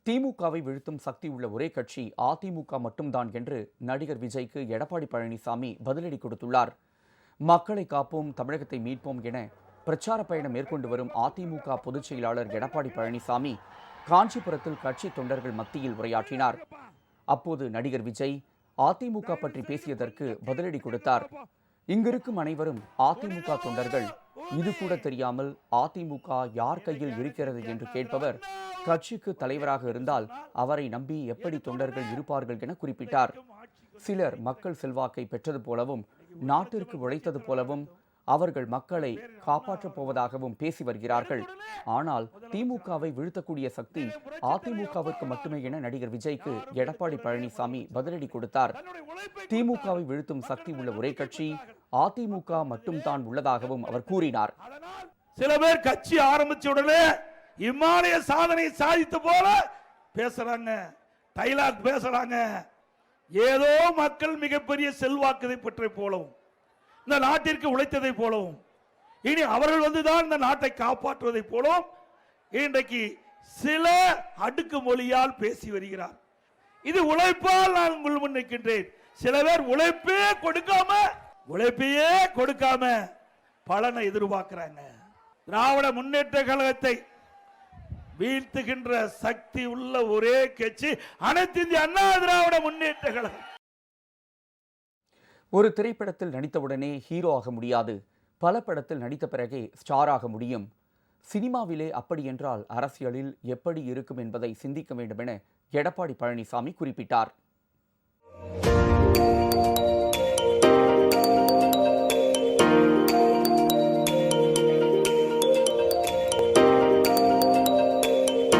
திமுகவை வீழ்த்தும் சக்தி உள்ள ஒரே கட்சி அதிமுக மட்டும்தான் என்று நடிகர் விஜய்க்கு எடப்பாடி பழனிசாமி பதிலடி கொடுத்துள்ளார். மக்களை காப்போம், தமிழகத்தை மீட்போம் என பிரச்சார பயணம் மேற்கொண்டு வரும் அதிமுக பொதுச் செயலாளர் எடப்பாடி பழனிசாமி காஞ்சிபுரத்தில் கட்சி தொண்டர்கள் மத்தியில் உரையாற்றினார். அப்போது நடிகர் விஜய் அதிமுக பற்றி பேசியதற்கு பதிலடி கொடுத்தார். இங்கிருக்கும் அனைவரும் அதிமுக தொண்டர்கள். இது கூட தெரியாமல் அதிமுக யார் கையில் இருக்கிறது என்று கேட்பவர் கட்சிக்கு தலைவராக இருந்தால் அவரை நம்பி எப்படி தொண்டர்கள் இருப்பார்கள் என குறிப்பிட்டார். சிலர் மக்கள் செல்வாக்கை பெற்றது போலவும் நாட்டிற்கு உழைத்தது போலவும் அவர்கள் மக்களை காப்பாற்றப் போவதாகவும் பேசி வருகிறார்கள். ஆனால் திமுகவை வீழ்த்தக்கூடிய சக்தி அதிமுகவிற்கு மட்டுமே என நடிகர் விஜய்க்கு எடப்பாடி பழனிசாமி பதிலடி கொடுத்தார். திமுகவை வீழ்த்தும் சக்தி உள்ள ஒரே கட்சி அதிமுக மட்டும்தான் உள்ளதாகவும் அவர் கூறினார். சில பேர் கட்சி ஆரம்பிச்ச உடனே இம்மாலய சாதனை சாதித்த போல பேசுறாங்க, டைலாக் பேசுறாங்க. ஏதோ மக்கள் மிகப்பெரிய செல்வாக்கதை பெற்றை போலவும் இந்த நாட்டிற்கு உழைத்ததை போலவும் இனி அவர்கள் வந்துதான் இந்த நாட்டை காப்பாற்றுவதை போலவும் இன்றைக்கு சில அடுக்கு மொழியால் பேசி வருகிறார். இது உழைப்பால் நான் உங்கள் முன் நிற்கின்றேன். சில பேர் உழைப்பையே கொடுக்காம பலனை எதிர்பார்க்கிறாங்க. திராவிட முன்னேற்ற கழகத்தை வீழ்த்துகின்ற சக்தி உள்ள ஒரே கட்சி அனைத்து இந்திய அண்ணா திராவிட முன்னேற்ற கழகம். ஒரு திரைப்படத்தில் நடித்தவுடனே ஹீரோ ஆக முடியாது, பல படத்தில் நடித்த பிறகே ஸ்டார் ஆக முடியும். சினிமாவிலே அப்படி என்றால் அரசியலில் எப்படி இருக்கும் என்பதை சிந்திக்க வேண்டும் என எடப்பாடி பழனிசாமி குறிப்பிட்டார்.